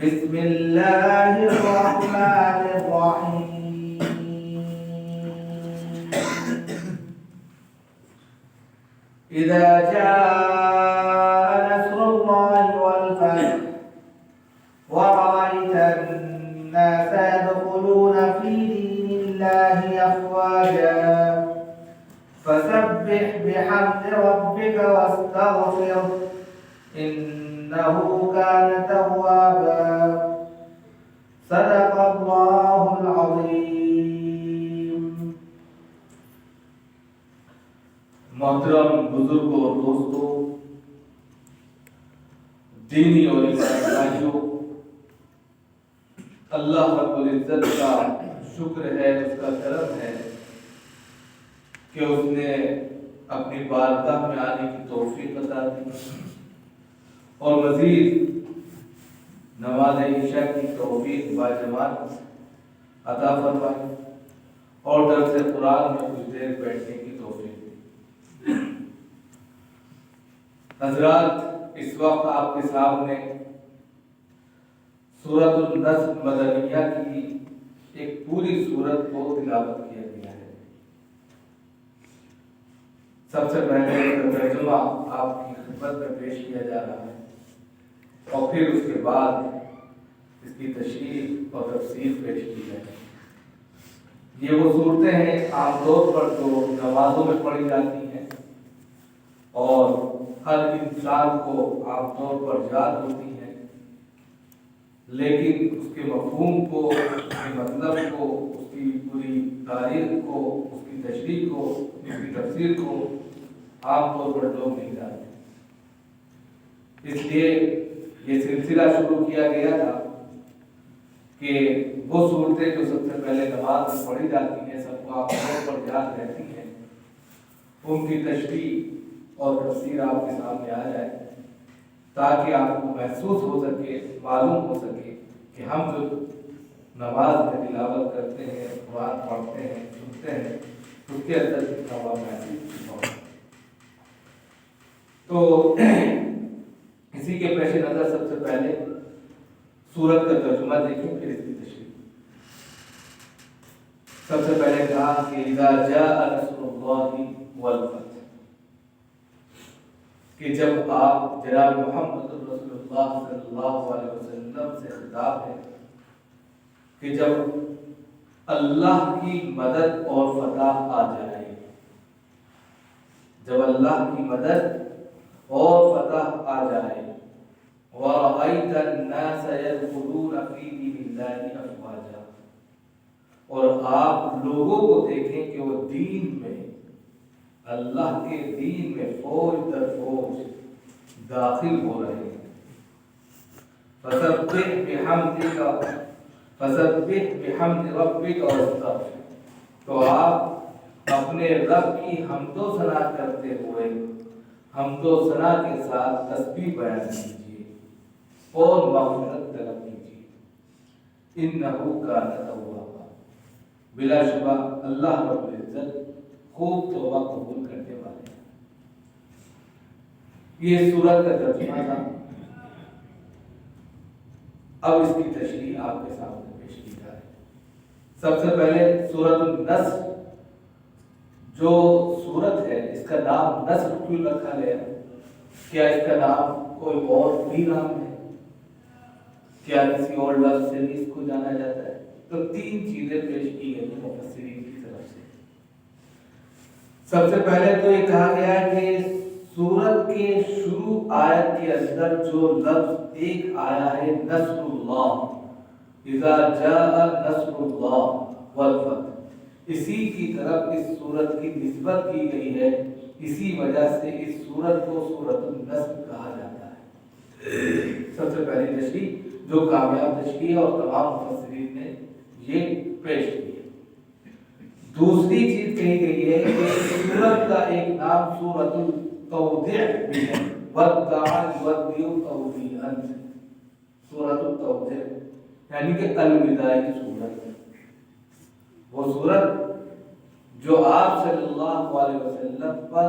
بسم الله الرحمن الرحيم. إذا جاء نصر الله والفتح ورأيت الناس يدخلون في دين الله أفواجا فسبح بحمد ربك واستغفره إنه كان توابا. صدق الله العظيم. محترم بزرگوں اور دوستوں، دینی اور ایمانی بھائیوں، اللہ رب العزت کا شکر ہے، اس کا کرم ہے کہ اس نے اپنی بارگاہ میں آنے کی توفیق عطا دی اور مزید نماز عشاء کی توفیق باجماعت عطا فرمائی اور درس قرآن میں کچھ دیر بیٹھنے کی توفیق دی۔ حضرات، اس وقت آپ کے سامنے سورۃ النصر مدنیہ کی ایک پوری سورت کو تلاوت کیا گیا ہے۔ سب سے پہلے ترجمہ آپ کی خدمت میں پیش کیا جا رہا ہے اور پھر اس کے بعد اس کی تشریح اور تفسیر پیش کی جائے گی۔ یہ وہ صورتیں ہیں عام طور پر جو نمازوں میں پڑھی جاتی ہیں اور ہر انسان کو عام طور پر یاد ہوتی ہیں، لیکن اس کے مفہوم کو، اس کے مطلب کو، اس کی پوری تاریخ کو، اس کی تشریح کو، اس کی تفسیر کو عام طور پر لوگ نہیں جانتے۔ اس لیے یہ سلسلہ شروع کیا گیا تھا کہ وہ صورتیں جو سب سے پہلے نماز میں پڑھی جاتی ہیں، سب کو عام طور پر یاد رہتی ہیں، ان کی تشریح اور تفسیر آپ کے سامنے آ جائے تاکہ آپ کو محسوس ہو سکے، معلوم ہو سکے کہ ہم جو نماز میں تلاوت کرتے ہیں، قرآن پڑھتے ہیں، سنتے ہیں، اس کے اندر کتنا ہوا محسوس ہو۔ تو اسی کے پیش نظر سب سے پہلے سورت کا ترجمہ دیکھیں، پھر اس کی تشریح۔ سب سے پہلے کہا کہ اذا جاء نصر اللہ والفتح، کہ جب آپ جناب محمد رسول اللہ صلی اللہ علیہ وسلم سے خطاب ہے کہ جب اللہ کی مدد اور فتح آ جائے، جب اللہ کی مدد اور فتح آ جائے، وَرَأَيْتَ النَّاسَ يَدْخُلُونَ فِي دِينِ اللَّهِ أَفْوَاجًا، اور آپ لوگوں کو دیکھیں کہ وہ دین میں، اللہ کے دین میں فوج در فوج داخل ہو رہے ہیں۔ فَسَبِّحْ بِحَمْدِ رَبِّكَ وَاسْتَغْفِرْ، تو آپ اپنے رب کی حمد و ثنا کرتے ہوئے حمد و ثنا کے ساتھ تسبیح بیان کیجیے اور مغفرت طلب کیجیے۔ اِنَّهُ كَانَ تَوَّابًا، بلا شبہ اللہ رب العزت خوب توبہ قبول کرنے والے ہیں۔ یہ سورت کا ترجمہ تھا۔ اب اس کی تشریح آپ کے سامنے پیش کی جائے۔ سب سے پہلے سورۃ النصر جو سورت ہے، اس کا نام نصر کیوں رکھا گیا؟ کیا اس کا نام کوئی اور بھی نام ہے؟ کیا کسی اور لفظ سے بھی اس کو جانا جاتا ہے؟ تو تین چیزیں پیش کی گئی ہیں مفسرین کی طرف سے۔ سب سے پہلے تو یہ کہا گیا کہ سورت کے شروع آیت کے اندر جو لفظ ایک آیا ہے نصر اللہ، اذا جاء نصر اللہ والفتح، اسی کی طرف اس سورت کی نسبت کی گئی ہے، اسی وجہ سے اس سورت کو سورۃ النصر کہا جاتا ہے۔ سب سے پہلی تشریح جو کامیاب تشریح اور تمام مفسرین نے یہ پیش کی ہے۔ دوسری چیز کہی گئی ہے کہ سورت کا ایک نام سورۃ التودیع بھی ہے، وَالدَّعَ يُوَدِّعُ تَوْدِيعًا، سورۃ التودیع یعنی کہ الوداعی سورت، وہ سورت جو آپ صلی اللہ علیہ وسلم پر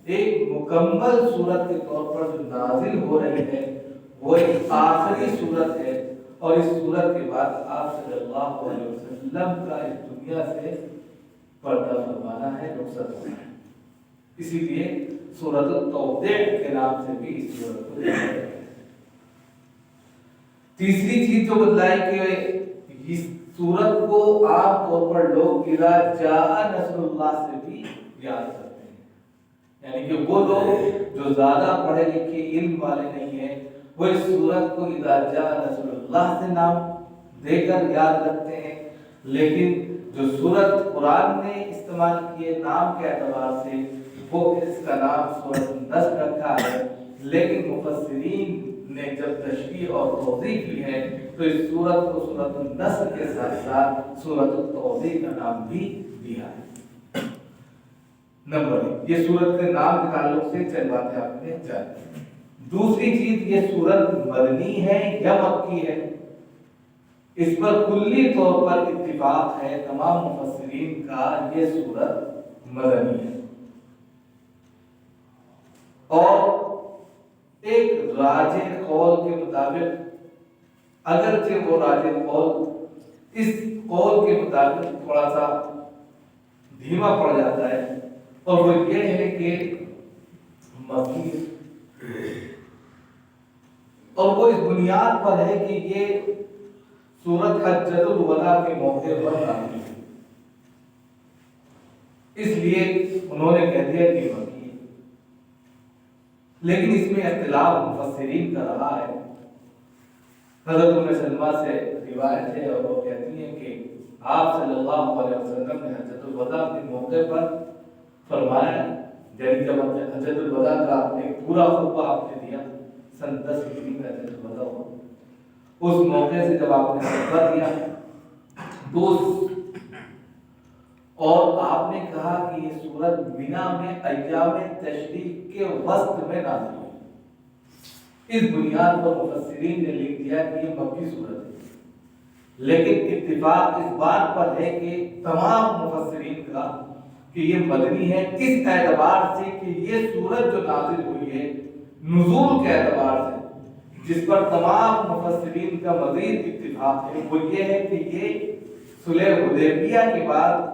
ایک مکمل سورت کے طور پر جو نازل ہو رہی ہے، وہ ایک آخری سورت ہے اور اس سورت کے بعد آپ صلی اللہ علیہ وسلم کا اس دنیا سے پردہ فرمانا ہے، رخصت ہونا ہے۔ اسی لیے سورۃ التوضیح کے نام سے بھی اس سورت کو جانا جاتا ہے۔ تیسری چیز جو بتلائی کہ اس سورت کو عام طور پر لوگ اذا جاء نصر اللہ سے بھی یاد کرتے ہیں، یعنی کہ وہ لوگ جو زیادہ پڑھے لکھے علم والے نہیں ہیں وہ اس سورت کو اذا جاء نصر اللہ سے نام دے کر یاد رکھتے ہیں، لیکن جو سورت قرآن نے استعمال کیے نام کے اعتبار سے وہ اس کا نام سورۃ النصر رکھا ہے، لیکن مفسرین نے جب تشریح اور توضیح کی ہے تو اس سورت کو سورۃ النصر کے ساتھ ساتھ سورۃ التوضیح کا نام بھی دیا ہے۔ نمبر 1، یہ سورت کے نام کے تعلق سے چند باتیں آپ نے جانی۔ دوسری چیز، یہ سورت مدنی ہے یا مکی ہے؟ اس پر کلی طور پر اتفاق ہے تمام مفسرین کا، یہ سورت مدنی ہے۔ اور ایک راجح قول کے مطابق، اگرچہ وہ راجح قول اس قول کے مطابق تھوڑا سا دھیما پڑ جاتا ہے، اور وہ یہ ہے کہ مکی، اور وہ اس بنیاد پر ہے کہ یہ سورت حجۃ الوداع کے موقع پر نازل ہوئی، اس لیے انہوں نے کہہ دیا کہ مکی ہے۔ لیکن اس میں اختلاف مفسرین کا رہا ہے۔ حضرت ام سلمہ سے روایت ہے اور وہ کہتی ہیں کہ آپ صلی اللہ علیہ وسلم نے حجۃ الوداع کے موقع پر فرمایا، جب حجۃ الوداع کا ایک پورا خطبہ آپ نے دیا، سن 10 ہجری میں حجۃ الوداع ہوا، اس موقع سے جب آپ نے خطبہ دیا اور آپ نے کہا کہ یہ سورت مینا میں ایام تشریق کے وسط میں نازل ہوئی، اس بنیاد پر مفسرین نے لکھ دیا کہ یہ مکی سورت ہے۔ لیکن اتفاق اس بات پر ہے کہ تمام مفسرین کا کہ یہ مدنی ہے، اس اعتبار سے کہ یہ سورت جو نازل ہوئی ہے نزول کے اعتبار سے، جس پر تمام مفسرین کا مزید اتفاق ہے، وہ یہ ہے کہ یہ صلح حدیبیہ کے بعد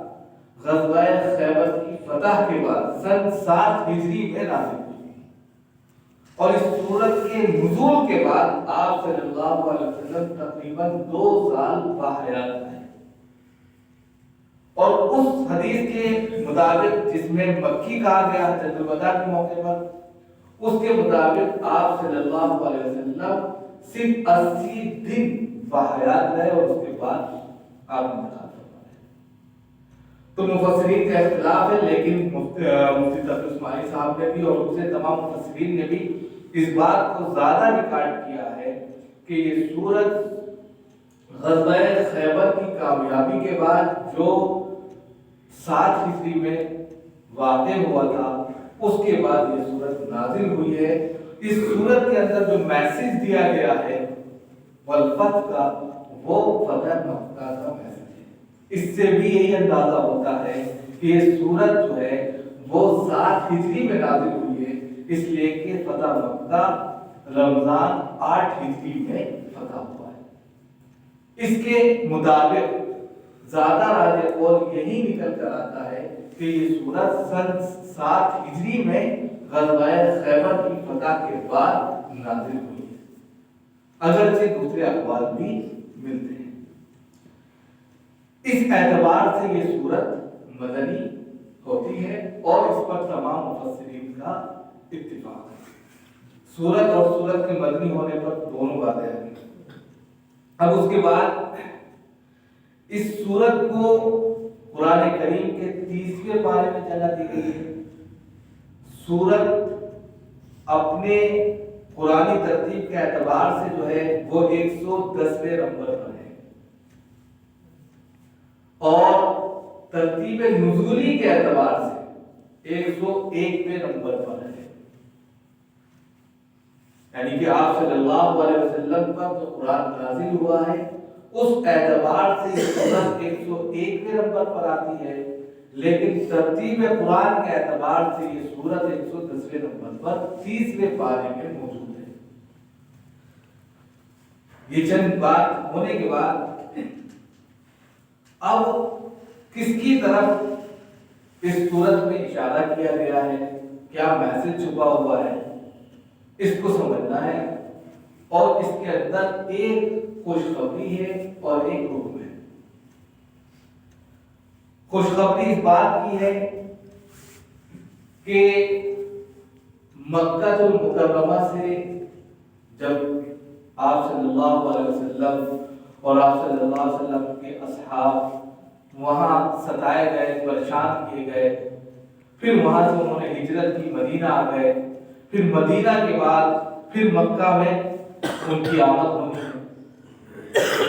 غزوہ خیبر کی فتح کے بعد سن 7 ہجری میں نازل ہوئی، اور اس سورت کے نزول کے بعد آپ صلی اللہ علیہ وسلم تقریباً 2 سال باحیات رہے، اور اس حدیث کے مطابق جس میں مکی کہا گیا حجۃ الوداع کے موقع پر، اس کے مطابق آپ صلی اللہ علیہ وسلم صرف 80 دن باحیات رہے اور اس کے بعد آپ انتقال فرمائے۔ تو مفسرین کا اختلاف ہے، لیکن مفتی تقی اسماعیل صاحب نے بھی اور دوسرے تمام مفسرین نے بھی اس بات کو زیادہ ریکارڈ کیا ہے کہ یہ سورت غزوہ خیبر کی کامیابی کے بعد جو 7 ہجری میں واقع ہوا تھا، اس کے بعد یہ سورت نازل ہوئی ہے۔ اس سورت کے اندر جو میسج دیا گیا ہے والفتح کا، وہ فتح مکہ کا میسج ہے۔ اس سے بھی یہی اندازہ ہوتا ہے کہ یہ سورت جو ہے وہ 7 ہجری میں نازل ہوئی ہے، اس لیے کہ فتح مکہ رمضان 8 ہجری میں فتح ہوا ہے۔ اس کے مطابق زیادہ راجح قول یہی نکل کر آتا ہے کہ یہ سورت سن 7 ہجری میں غزوہ خیبر کی فتح کے بعد نازل ہوئی ہے، اگرچہ دوسرے اقوال بھی ملتے ہیں۔ اس اعتبار سے یہ سورت مدنی ہوتی ہے اور اس پر تمام مفسرین کا اتفاق ہے۔ سورت اور سورت کے مدنی ہونے پر دونوں باتیں ہیں۔ اب اس کے بعد اس سورت کو قرآن کریم کے 30ویں پارے میں جگہ دی گئی ہے۔ سورت اپنے قرآنی ترتیب کے اعتبار سے جو ہے وہ 110ویں نمبر پر ہے، اور ترتیب نزولی کے اعتبار سے 101ویں نمبر پر ہے، یعنی کہ آپ صلی اللہ علیہ وسلم پر جو قرآن نازل ہوا ہے اس اعتبار سے یہ سورت 101ویں نمبر پر آتی ہے، لیکن ترتیب قرآن کے اعتبار سے یہ سورت 110ویں نمبر پر 30ویں پارے میں موجود ہے۔ یہ چند بات ہونے کے بعد اب کس کی طرف اس صورت میں اشارہ کیا گیا ہے، کیا میسج چھپا ہوا ہے، اس کو سمجھنا ہے. اور اس کے اندر ایک خوشخبری ہے اور ایک حکم ہے. خوشخبری اس بات کی ہے کہ مکہ المکرمہ سے جب آپ صلی اللہ علیہ وسلم اور آپ صلی اللہ علیہ وسلم کے اصحاب وہاں ستائے گئے، پریشان کیے گئے، پھر وہاں سے انہوں نے ہجرت کی، مدینہ آ گئے، پھر مدینہ کے بعد پھر مکہ میں ان کی آمد ہونی ہے.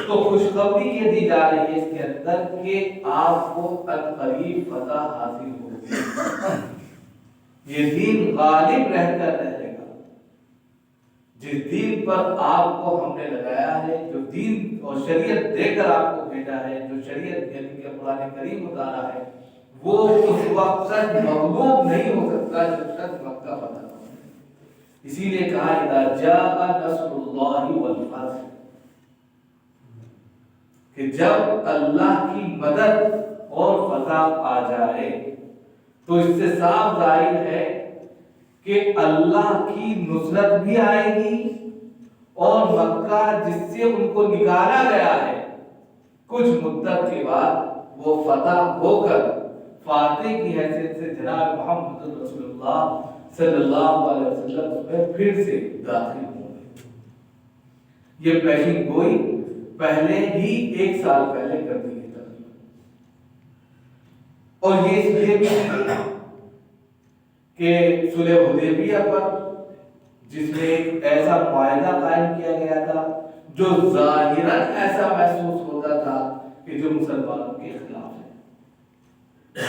تو خوشخبری یہ دی جا رہی ہے اس کے اندر کہ آپ کو عنقریب فتح حاصل ہوگی. یہ دین غالب رہ کر رہے گا. جس دین پر آپ کو ہم نے لگایا ہے، جو دین اور شریعت دے کر آپ کو بھیجا ہے، جو شریعت یعنی کہ قرآن کریم اتارا ہے، وہ اس وقت تک مغلوب نہیں ہو سکتا جب تک مکہ فتح ہو. اسی لیے کہا اذا جاء نصر اللہ والفتح، کہ جب اللہ کی مدد اور فتح آ جائے تو اس سے صاف ظاہر ہے کہ اللہ کی نصرت بھی آئے گی اور مکہ جس سے ان کو نکالا گیا ہے کچھ مدت کے بعد وہ فتح ہو کر فاتح کی حیثیت سے جناب محمد رسول اللہ صلی اللہ علیہ وسلم میں پھر سے داخل ہوں گے. یہ پیشین گوئی پہلے ہی 1 سال پہلے کر دی گئی تھی. اور یہ اس لیے بھی کہ صلح حدیبیہ پر جس میں ایک ایسا معاہدہ قائم کیا گیا تھا جو ظاہراً ایسا محسوس ہوتا تھا کہ جو مسلمانوں کے خلاف ہے.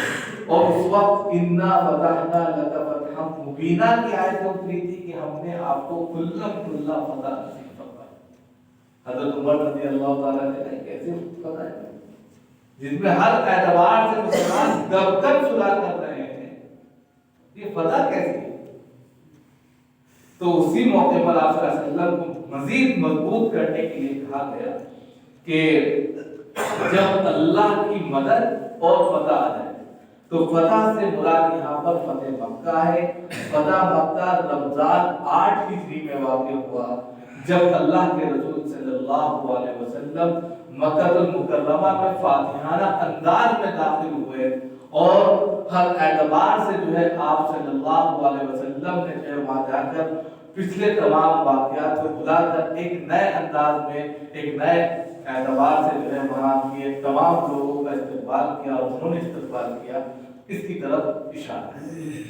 اور اس وقت انا فتحنا لک فتحا مبینا کی آیت اتری تھی کہ ہم نے آپ کو کھلم کھلا فتح نصیب فرمایا. حضرت عمر رضی اللہ تعالیٰ نے کہا کیسے فتح ہے جس میں ہر اعتبار سے مسلمان دب کر صلح کر رہے ہیں، یہ فتح کیسے ہے؟ تو اسی موقع پر آپ صلی اللہ علیہ وسلم کو مزید مضبوط کرنے کے لیے کہا گیا کہ جب اللہ کی مدد اور فتح آ جائے تو فتح سے مراد یہاں پر فتح مکہ ہے. فتح مکہ رمضان 8 ہجری میں واقع ہوا جب اللہ کے رسول صلی اللہ علیہ وسلم مکہ المکرمہ میں فاتحانہ انداز میں داخل ہوئے اور ہر اعتبار سے جو ہے آپ صلی اللہ علیہ وسلم نے جو ہے وہاں جا کر پچھلے تمام واقعات کو بھلا کر ایک نئے انداز میں ایک نئے اعتبار سے جو ہے وہاں کے تمام لوگوں کا استقبال کیا اور انہوں نے استقبال کیا، اس کی طرف اشارہ ہے.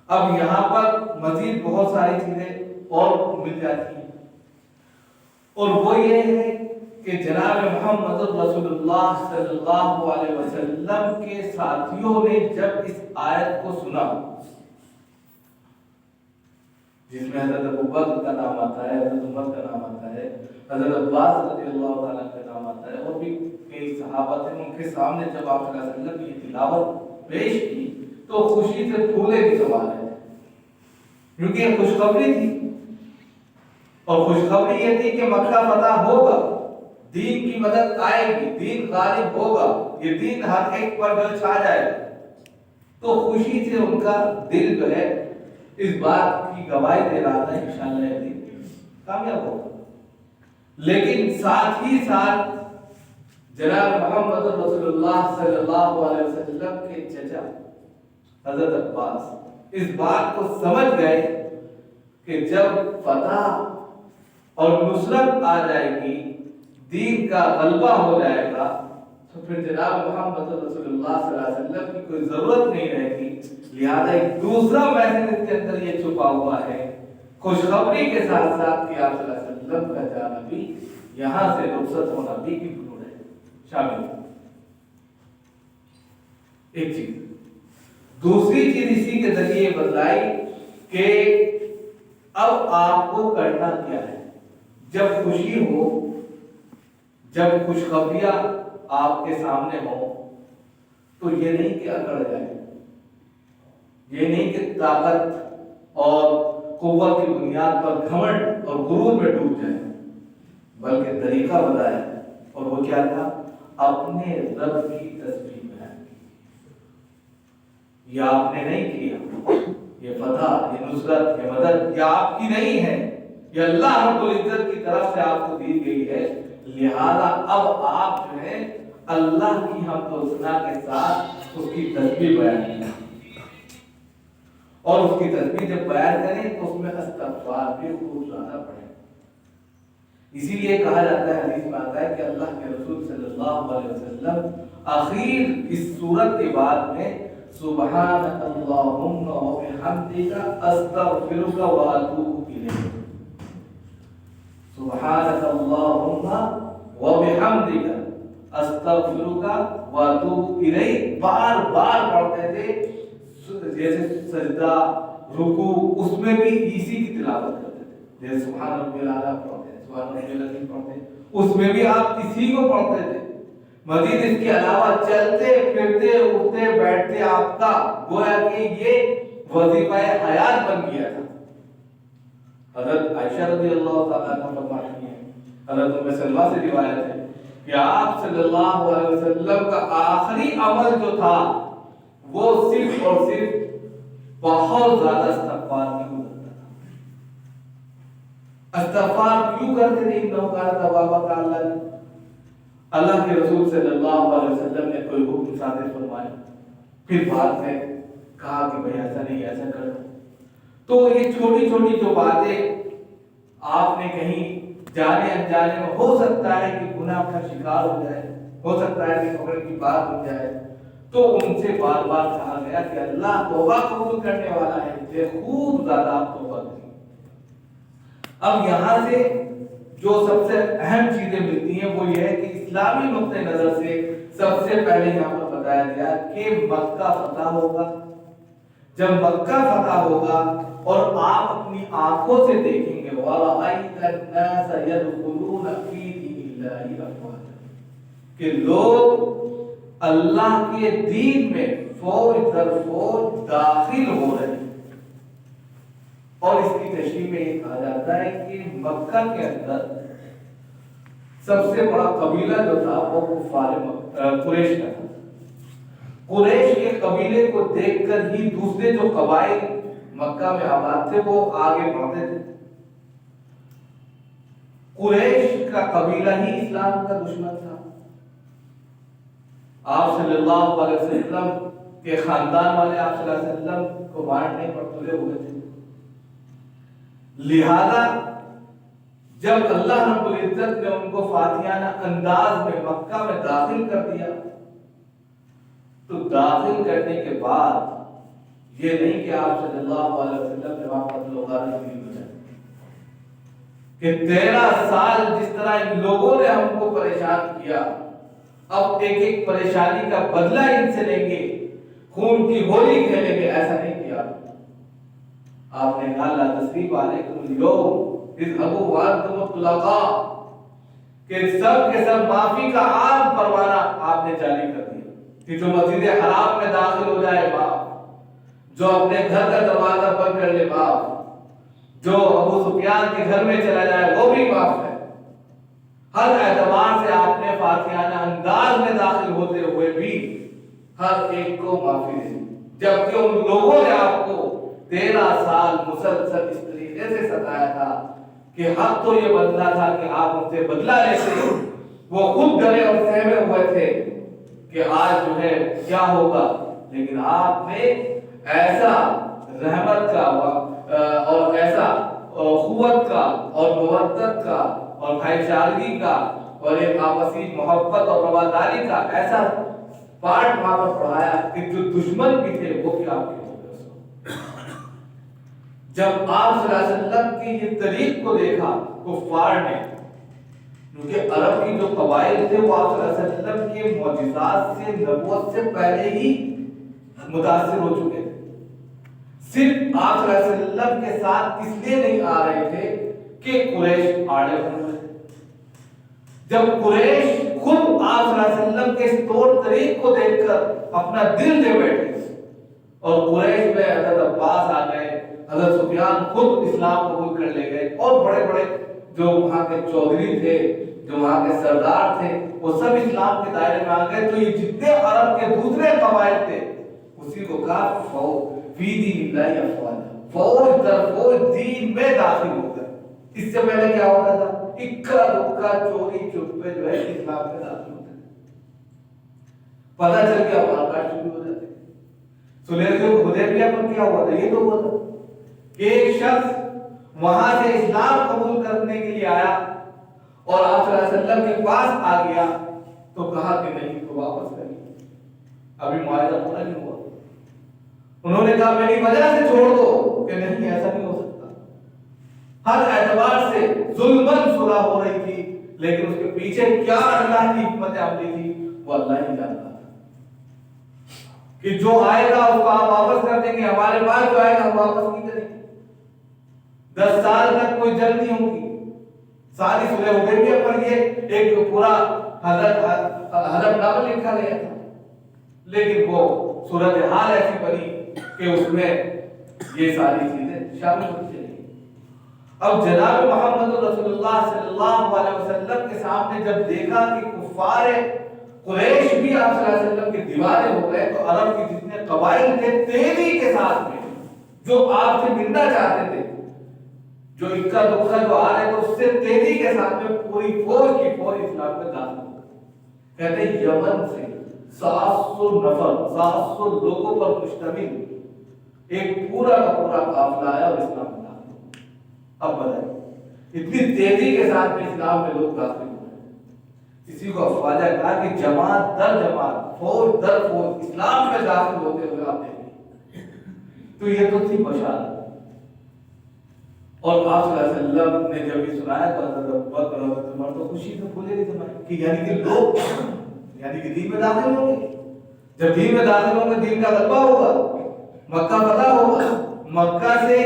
اب یہاں پر مزید بہت ساری چیزیں اور مل جاتی ہیں اور وہ یہ ہے کہ جناب محمد رسول اللہ صلی اللہ علیہ وسلم کے ساتھیوں نے جب اس آیت کو سنا جس میں حضرت ابوبکر کا نام آتا ہے، حضرت عمر کا نام آتا ہے، حضرت عباس رضی اللہ تعالیٰ کا نام آتا ہے اور بھی کئی صحابہ تھے، ان کے سامنے جب آپ صلی اللہ علیہ وسلم کی تلاوت پیش کی تو خوشی سے پھولے بھی سما رہے تھے کیونکہ یہ خوشخبری تھی. اور خوشخبری یہ تھی کہ مکہ فتح ہوگا، دین کی مدد آئے گی، دین غالب ہوگا، یہ دین ہر ایک پر جو چھا جائے گا. تو خوشی سے ان کا دل جو ہے اس بات کی گواہی دے رہا تھا انشاءاللہ یہ دین کامیاب ہوگا. لیکن ساتھ ہی ساتھ جناب محمد رسول اللہ صلی اللہ علیہ وسلم کے چچا حضرت عباس اس بات کو سمجھ گئے کہ جب فتح اور نصرت آ جائے گی، دین کا غلبہ ہو جائے گا، تو پھر جناب محمد رسول اللہ صلی اللہ علیہ وسلم کی کوئی ضرورت نہیں رہے گی. لہذا ایک دوسرا میسج اس کے اندر یہ چھپا ہوا ہے خوشخبری کے ساتھ ساتھ کہ آپ صلی اللہ علیہ وسلم کا جانا بھی، یہاں سے رخصت ہونا بھی انکلوڈ ہے، شامل ہے. ایک چیز. دوسری چیز اسی کے ذریعے بتلائی کہ اب آپ کو کرنا کیا ہے. جب خوشی ہو، جب خوشخبریاں آپ کے سامنے ہوں تو یہ نہیں کہ اکڑ جائے، یہ نہیں کہ طاقت اور قوت کی بنیاد پر گھمنڈ اور غرور میں ڈوب جائے. بلکہ طریقہ بتایا، اور وہ کیا تھا؟ اپنے رب کی تسبیح بیان کی۔ یہ آپ نے نہیں کیا، یہ فتح، یہ نصرت، یہ مدد یہ آپ کی نہیں ہے، یہ اللہ رب العزت کی طرف سے آپ کو دی گئی ہے۔ لہذا اب آپ جو ہے اللہ کی حمد و ثنا کے ساتھ اس کی تسبیح بیان کریں، اور اس کی تسبیح جب بیان کریں تو اس میں استغفار بھی خوب زیادہ پڑھیں۔ اسی لیے کہا جاتا ہے، حدیث میں آتا ہے کہ اللہ کے رسول صلی اللہ علیہ وسلم آخر اس سورت کے بعد میں سبحانک اللہم و بحمدک استغفرک و اتوب الیک، سبحانک اللہم و بحمدک استغفرک و اتوب الیک بار بار پڑھتے تھے، جیسے سجدہ، رکوع، اس میں بھی اسی کی تلاوت کرتے تھے، جیسے سبحان ربی الاعلیٰ پڑھتے ہیں، سبحان ربی العظیم پڑھتے ہیں، اس میں بھی آپ اسی کو پڑھتے تھے۔ مزید اس کے علاوہ چلتے پھرتے اٹھتے بیٹھتے آپ کا گویا کہ یہ وظیفہ حیات بن گیا تھا۔ حضرت عائشہ رضی اللہ تعالیٰ عنہ فرماتی ہیں، حضرت ام سلمہ سے روایت ہے کہ آپ صلی اللہ علیہ وسلم کا آخری عمل جو تھا وہ صرف اور صرف بہت زیادہ استغفار کی مدد تھا۔ استغفار کیوں کرتے تھے؟ انہو کان توابا کا اللہ کے رسول صلی اللہ علیہ وسلم نے کوئی حکم صادر فرمایا، پھر بعد میں کہا کہ بھئی ایسا نہیں ایسا کرو، تو یہ چھوٹی چھوٹی جو باتیں آپ نے کہیں جانے انجانے میں ہو سکتا ہے کہ گناہ کا شکار ہو جائے، ہو سکتا ہے کہ پکڑ کی بات ہو جائے، تو ان سے بار بار کہا گیا کہ اللہ توبہ قبول کرنے والا ہے، یہ خوب زیادہ آپ توبہ کریں۔ اب یہاں سے جو سب سے اہم چیزیں ملتی ہیں وہ یہ ہے کہ اسلامی نقطۂ نظر سے سب سے پہلے یہاں پر بتایا گیا کہ مکہ فتح ہوگا۔ جب مکہ فتح ہوگا اور آپ اپنی آنکھوں سے دیکھیں گے وَرَأَيْتَ النَّاسَ يَدْخُلُونَ فِي دِينِ اللَّهِ أَفْوَاجًا، کہ لوگ اللہ کے دین میں فوج در فوج داخل ہو رہے ہیں۔ اور اس کی تشریح میں یہ کہا جاتا ہے کہ مکہ کے اندر سب سے بڑا قبیلہ جو تھا وہ کفار قریش کا تھا۔ قریش کے قبیلے کو دیکھ کر ہی دوسرے جو قبائل مکہ میں آباد تھے وہ آگے بڑھتے تھے۔ قریش کا قبیلہ ہی اسلام کا دشمن تھا۔ آپ صلی اللہ علیہ وسلم کے خاندان والے آپ صلی اللہ علیہ وسلم کو مارنے پر تلے ہوئے تھے۔ لہذا جب اللہ رب العزت نے ان کو فاتحانہ انداز میں مکہ میں داخل کر دیا تو داخل کرنے کے بعد یہ نہیں کہ آپ صلی اللہ علیہ وسلم نے وہاں قتل و غارت کی وجہ کہ 13 سال جس طرح ان لوگوں نے ہم کو پریشان کیا، اب ایک ایک پریشانی کا بدلہ ان سے لیں گے، خون کی ہولی کھیلیں گے، ایسا نہیں کیا۔ آپ نے کہا لا تثریب علیکم اليوم اذهبوا وانتم طلقاء، کہ سب کے سب معافی کا عام پروانہ آپ نے جاری کر دیا کہ جو مسجد حرام میں داخل ہو جائے معاف، جو اپنے گھر کا دروازہ بند کر لے معاف، جو ابو سفیان کے گھر میں چلا جائے وہ بھی معاف ہے۔ ہر اعتبار سے آپ نے فاتحانہ انداز میں داخل ہوتے ہوئے بھی ہر ایک کو معافی دی، جبکہ ان لوگوں نے آپ کو 13 سال مسلسل اس طریقے سے ستایا تھا کہ حق تو یہ بدلا تھا کہ آپ ان سے بدلہ لیتے، وہ خود ڈرے اور سہمے ہوئے تھے کہ آج جو ہے کیا ہوگا، لیکن آپ نے ایسا رحمت کا اور ایسا قوت کا اور مودت کا اور بھائی چارگی کا اور ایک آپسی محبت اور رواداری کا ایسا پارٹ وہاں پر پڑھایا کہ جو دشمن بھی تھے وہ کیا آپ کے ہو گئے۔ جب آپ صلی اللہ علیہ وسلم کی یہ طریق کو دیکھا کفار نے، کیونکہ عرب کی جو قبائل تھے وہ آپ صلی اللہ علیہ وسلم کے معجزات سے نبوت سے پہلے ہی متاثر ہو چکے تھے، صرف آپ صلی اللہ علیہ وسلم کے ساتھ اس لیے نہیں آ رہے تھے کہ قریش آڑے بن رہے تھے۔ جب قریش خود آپ صلی اللہ علیہ وسلم کے اس طور طریق کو دیکھ کر اپنا دل دے بیٹھے اور قریش میں حضرت عباس آ گئے، حضرت سفیان خود اسلام قبول کر لے گئے اور بڑے بڑے جو وہاں کے چودھری تھے، جو وہاں کے سردار تھے، وہ سب اسلام کے دائرے میں آ گئے۔ تو یہ جتنے عرب کے دوسرے قبائل تھے اسی کو کہا فی دین اللہ افواجا، فوج در فوج دین میں داخل ہو گئے۔ اس سے پہلے کیا ہوتا تھا؟ اکا دکا چوری چپے جو ہے اسلام میں داخل ہوتے تھے، پتہ چل گیا واقعات شروع ہو جاتے۔ صلح حدیبیہ پر کیا ہوا تھا؟ یہ تو ہوا تھا کہ ایک شخص وہاں سے اسلام قبول کرنے کے لیے آیا اور آپ صلی اللہ علیہ وسلم کے پاس آ گیا تو کہا کہ نہیں تو واپس کریے، ابھی معاہدہ پورا نہیں ہوا۔ انہوں نے کہا میری وجہ سے چھوڑ دو، کہ نہیں ایسا نہیں ہو سکتا۔ ہر اعتبار سے ظلماً صلح ہو رہی تھی، لیکن اس کے پیچھے کیا اللہ کی حکمت عملی تھی وہ اللہ ہی جانتا تھا کہ جو آئے گا اس کو آپ واپس کر دیں گے، ہمارے پاس جو آئے گا ہم واپس نہیں کریں گے۔ 10 سال تک کوئی جنگ نہیں ہوگی۔ ساری صلح حدیبیہ پر یہ ایک پورا حلف نامہ لکھا گیا تھا، لیکن وہ صورتحال ایسی بنی کہ اس میں یہ ساری چیزیں شامل ہوتی چلی۔ اب جناب محمد رسول اللہ صلی اللہ علیہ وسلم کے سامنے جب دیکھا کہ کفار قریش بھی آپ صلی اللہ علیہ وسلم کے دیوانے ہو گئے، تو عرب کے جتنے قبائل تھے تیزی کے ساتھ میں جو آپ سے ملنا چاہتے تھے، جو اکا دکا جو آ رہے تھے، اس سے تیزی کے ساتھ میں پوری فوج کی فوج اسلام میں داخل ہو گئی۔ کہتے ہیں یمن سے 700 نفر، 700 لوگوں پر مشتمل ایک پورا کا پورا قافلہ آیا اور اسلام میں داخل ہو گیا۔ اب بتائیں اتنی تیزی کے ساتھ میں اسلام میں لوگ داخل ہو گئے، اسی کو افواجہ کہا کہ جماعت در جماعت، فوج در فوج اسلام میں داخل ہوتے ہوئے آپ دیکھیں۔ تو یہ تو تھی بشارت، اور آپ صلی اللہ علیہ وسلم نے جب یہ سنایا تو حضرت ابوبکر اور حضرت عمر تو خوشی سے پھولے نہیں سمائے کہ یعنی کہ لوگ یعنی کہ دین میں داخل ہوں گے۔ جب دین میں داخل ہوں گے دین کا غلبہ ہوگا، مکہ فتح ہوگا، مکہ سے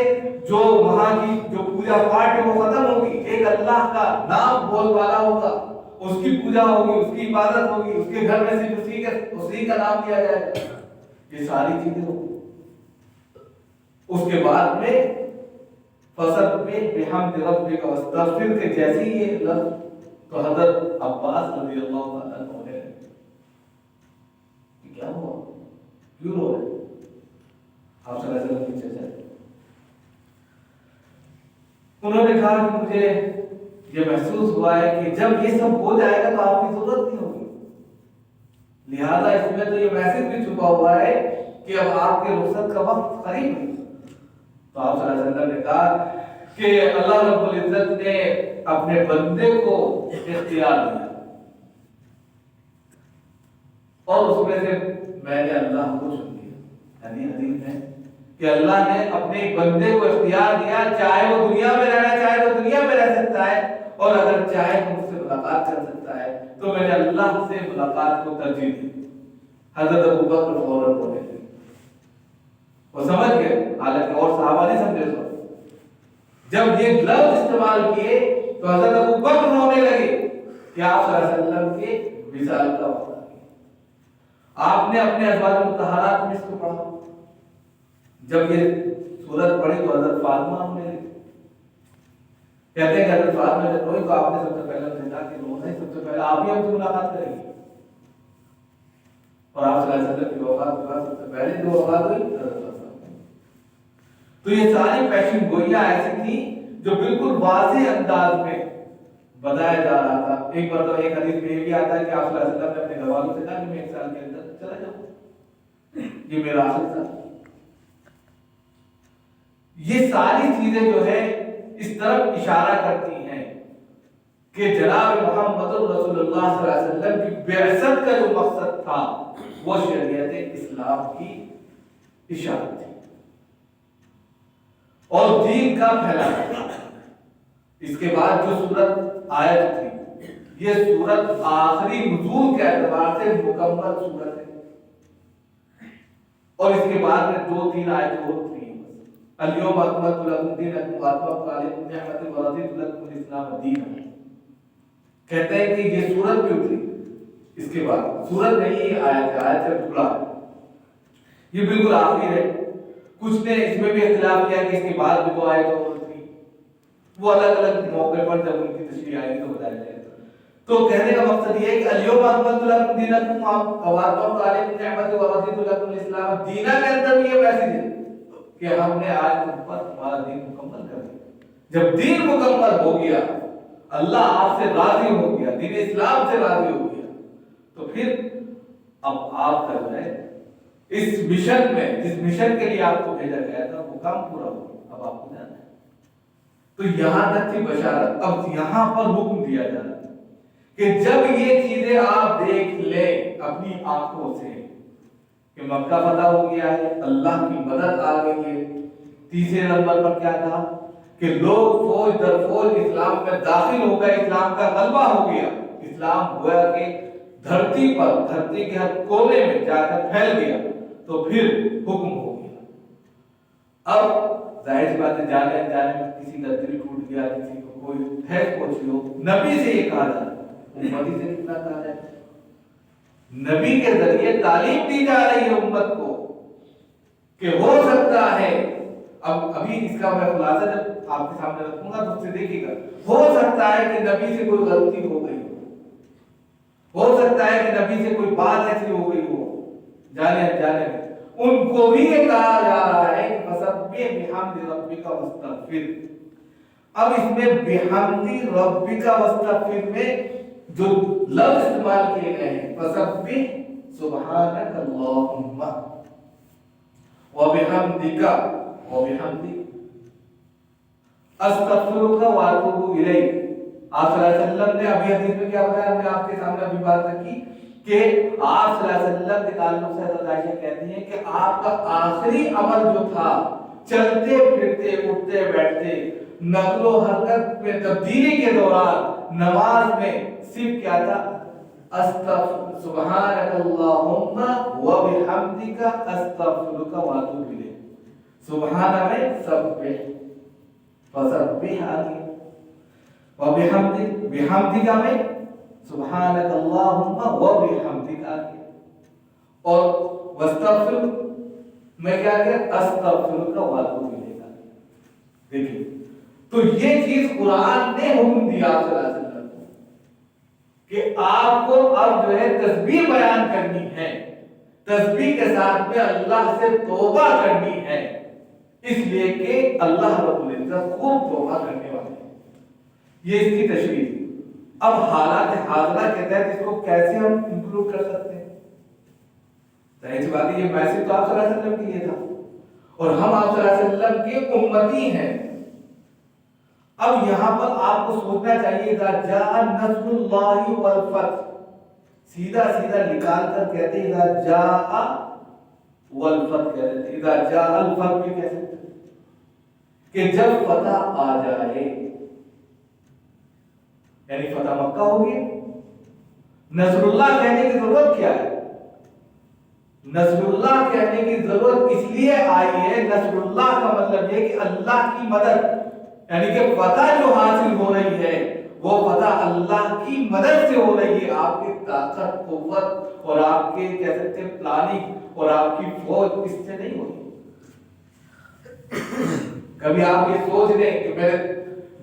جو وہاں کی جو پوجا پاٹ ہے وہ ختم ہوگی، ایک اللہ کا نام بول والا ہوگا، اس کی پوجا ہوگی، اس کی عبادت ہوگی، اس کے گھر میں صرف اسی کا نام لیا جائے گا، یہ ساری چیزیں ہوگی۔ اس کے بعد میں فصل میں بحمد ربک واستغفر کے جیسی یہ لفظ تو حضرت عباس رضی اللہ تعالیٰ عنہ نے کیا ہوا، کیوں رو رہے؟ آپ صلی اللہ علیہ وسلم پیچھے سے انہوں نے کہا کہ مجھے یہ محسوس ہوا ہے کہ جب یہ سب ہو جائے گا تو آپ کی ضرورت نہیں ہوگی، لہذا اس میں تو یہ میسج بھی چھپا ہوا ہے کہ اب آپ کے رخصت کا وقت قریب ہے۔ تو آپ صلی اللہ علیہ وسلم نے کہا کہ اللہ رب العزت نے اپنے بندے کو اختیار دیا اور اس میں سے میں نے اللہ کو چن لیا، یعنی حدیث میں کہ اللہ نے اپنے بندے کو اختیار دیا، چاہے وہ دنیا میں رہنا چاہے تو دنیا میں رہ سکتا ہے، اور اگر چاہے تو مجھ سے ملاقات کر سکتا ہے۔ تو میں نے اللہ سے ملاقات کو ترجیح دی۔ حضرت ابوبکر فوراً بولے تھے، وہ سمجھ گئے، حالانکہ اور صحابہ نہیں سمجھے تو جب یہ لفظ استعمال کیے تو حضرت ابوبکر رونے لگے کہ آپ صلی اللہ علیہ وسلم کے وصال کا وقت آ گیا۔ آپ نے اپنے ازواج مطہرات میں اس کو پڑھا، جب یہ سورت پڑھی تو حضرت فاطمہ رونے لگی، کہتے ہیں کہ حضرت فاطمہ جب روئی تو آپ نے سب سے پہلے انہیں کہا کہ رونا ہی سب سے پہلے آپ ہی ہم سے ملاقات کریں گے، اور آپ صلی اللہ علیہ وسلم کی وفات کے بعد سب سے پہلے جو وفات ہوئی حضرت فاطمہ۔ تو یہ ساری پیشن گوئیاں ایسی تھی جو بالکل واضح انداز میں بتایا جا رہا تھا۔ ایک بار تو ایک حدیث میں یہ بھی آتا ہے کہ آپ صلی اللہ علیہ وسلم نے اپنے گھر والوں سے کہا کہ میں 1 سال کے اندر چلا جاؤں، یہ میرا آخر تھا۔ یہ ساری چیزیں جو ہے اس طرف اشارہ کرتی ہیں کہ جناب محمد رسول اللہ صلی اللہ علیہ وسلم کی بعثت کا جو مقصد تھا وہ شریعت اسلام کی اشارت تھی اور دین کا پھیلانا۔ اس کے بعد جو سورت آیت تھی، یہ سورت آخری نزول کے اعتبار سے مکمل سورت ہے، اور اس کے بعد میں 2-3 آیتیں اور تھیں۔ الیوم اکملت لکم دینکم واتممت علیکم نعمتی ورضیت لکم الاسلام دینا۔ کہتے ہیں کہ یہ سورت بھی اتری، اس کے بعد سورت نہیں یہ آیت ہے، آیت سے ٹکڑا ہے، یہ بالکل آخری ہے۔ کچھ نے اس میں بھی اختلاف کیا کہ اس کے بعد بھی 2 آیتیں اور تھی، وہ الگ الگ موقع پر جب ان کی تشریح آئے گی تو بتایا جائے گا۔ تو کہنے کا مقصد یہ ہے کہ الیوم اکملت لکم دینکم واتممت علیکم نعمتی ورضیت لکم الاسلام دینا کے اندر بھی یہ میسج ہے کہ ہم نے آج تم پر تمہارا دین مکمل کر دیا۔ جب دین مکمل ہو گیا، اللہ آپ سے راضی ہو گیا، دین اسلام سے راضی ہو گیا، تو پھر اب آپ کا جو ہے اس مشن میں، جس مشن کے لیے آپ کو بھیجا گیا تھا، وہ کام پورا ہو گیا، اب آپ کو جانا ہے۔ تو یہاں تک تھی بشارت، اب یہاں پر حکم دیا جا رہا ہے کہ جب یہ چیزیں آپ دیکھ لیں اپنی آنکھوں سے کہ مکہ فتح ہو گیا ہے، اللہ کی مدد آ گئی ہے، تیسرے نمبر پر کیا تھا کہ لوگ فوج در فوج اسلام میں داخل ہو گئے، اسلام کا غلبہ ہو گیا، اسلام گویا کہ دھرتی پر، دھرتی کے ہر کونے میں جا کر پھیل گیا، تو پھر حکم ہو گیا۔ اب ظاہر سی بات ہے جانے میں کسی کا دل ٹوٹ گیا، کسی کو کوئی ٹھیس پہنچی ہو، نبی سے یہ کہا جاتا ہے، امتی سے کتنا کہا جائے، نبی کے ذریعے تعلیم دی جا رہی ہے امت کو کہ ہو سکتا ہے، ابھی اس کا میں خلاصہ جب آپ کے سامنے رکھوں گا تو اس سے دیکھیے گا، ہو سکتا ہے کہ نبی سے کوئی غلطی ہو گئی ہو سکتا ہے کہ نبی سے کوئی بات ایسی ہو گئی ہو جانے انجانے میں، ان کو بھی یہ کہا جا رہا ہے کہ فسبح بحمد ربک واستغفر۔ اب اس میں بحمد ربک واستغفر میں جو لفظ استعمال کیے گئے ہیں، فسبح سبحانک اللہم وبحمدک استغفرک واتوب الیک۔ آپ صلی اللہ علیہ وسلم نے ابھی حدیث میں کیا بتایا، ہم نے آپ کے سامنے ابھی بات رکھی کہ آپ صلی اللہ علیہ وسلم کے تعلق سے حضرت عائشہ کہتی ہیں کہ آپ کا آخری عمل جو تھا، چلتے پھرتے اٹھتے بیٹھتے نقل و حرکت میں تبدیلی کے دوران نماز میں صرف کیا تھا، استغفر سبحانک اللہم وبحمدک استغفرک واتوب الیک۔ سبحان میں سبح، فسبح آگے، وبحمدک بحمدک میں سبحانک اللہم وبحمدک آگے، اور واستغفر میں کیا گیا، استغفرک واتوب الیک آگے۔ دیکھیں تو یہ چیز قرآن نے حکم دیا صلی اللہ علیہ وسلم کو کہ آپ کو اب جو ہے تسبیح بیان کرنی ہے، تسبیح کے ساتھ میں اللہ سے توبہ کرنی ہے، اس لیے کہ اللہ رب العزت خوب توبہ کرنے والے ہیں۔ یہ اس کی تشریح تھی۔ اب حالات حاضرہ کے تحت اس کو کیسے ہم انکلوڈ کر سکتے ہیں؟ ظاہر سی بات ہے یہ میسج تو آپ صلی اللہ علیہ وسلم کے لیے تھا اور ہم آپ صلی اللہ علیہ وسلم کے امتی ہیں۔ اب یہاں پر آپ کو سوچنا چاہیے اذا جاء نصر اللہ والفتح، سیدھا سیدھا نکال کر کہتے ہیں اذا جاء والفتح کہتے ہیں، اذا جاء الفتح بھی کہہ سکتے ہیں کہ جب فتح آ جائے، یعنی فتح مکہ ہوگی۔ نصر اللہ کہنے کی ضرورت کیا ہے؟ نصر اللہ کہنے کی ضرورت اس لیے آئی ہے، نصر اللہ کا مطلب یہ کہ اللہ کی مدد، یعنی کہ فتح جو حاصل ہو رہی ہے وہ فتح اللہ کی مدد سے ہو رہی ہے، آپ کی طاقت قوت اور آپ کے کہہ سکتے ہیں پلاننگ اور آپ کی فوج اس سے نہیں ہوتی۔ کبھی آپ یہ سوچ لیں کہ میرے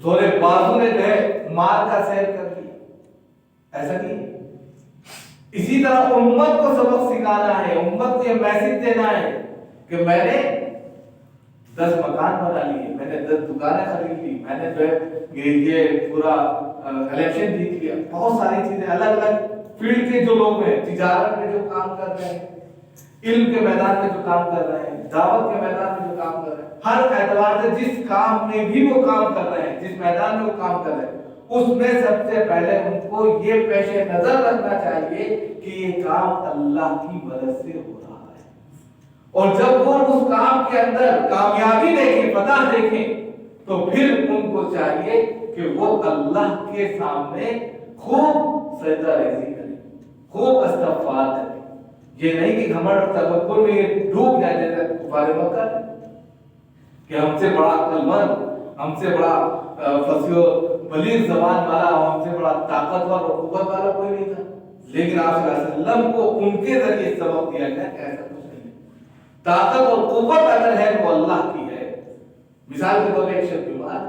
زور بازو نے جو ہے مار کا سیر کر دیا، ایسا نہیں۔ اسی طرح امت کو سبق سکھانا ہے، امت کو یہ میسج دینا ہے کہ میں نے 10 مکان بنا لیے، میں نے 10 دکانیں خرید لی، میں نے جو ہے یہ پورا الیکشن جیت لیا، بہت ساری چیزیں الگ الگ فیلڈ کے جو لوگ ہیں، تجارت میں جو کام کر رہے ہیں، علم کے میدان میں جو کام کر رہے ہیں، دعوت کے میدان میں جو کام کر رہے ہیں، ہر اعتبار سے جس کام میں بھی وہ کام کر رہے ہیں، جس میدان میں وہ کام کر رہے ہیں، اس میں سب سے پہلے ان کو یہ پیش نظر رکھنا چاہیے کہ یہ کام اللہ کی مدد سے ہو رہا ہے، اور جب وہ اس کام کے اندر کامیابی دیکھیں، فتح دیکھیں، تو پھر ان کو چاہیے کہ وہ اللہ کے سامنے خوب سجدہ ریزی کریں، خوب استغفار کریں۔ یہ نہیں کہ گھمنڈ اور تکبر میں یہ ڈوب جائے جیسے کفار مکہ کہ ہم سے بڑا عقل مند، ہم سے بڑا فصیح و بلیغ زبان والا، ہم سے بڑا طاقتور اور قوت والا کوئی نہیں تھا، لیکن آپ صلی اللہ علیہ وسلم کو ان کے ذریعے سبق دیا گیا کہ ایسا کچھ نہیں ہے، طاقت اور قوت اگر ہے وہ اللہ کی ہے۔ مثال کے طور پر ایک شخص بیمار،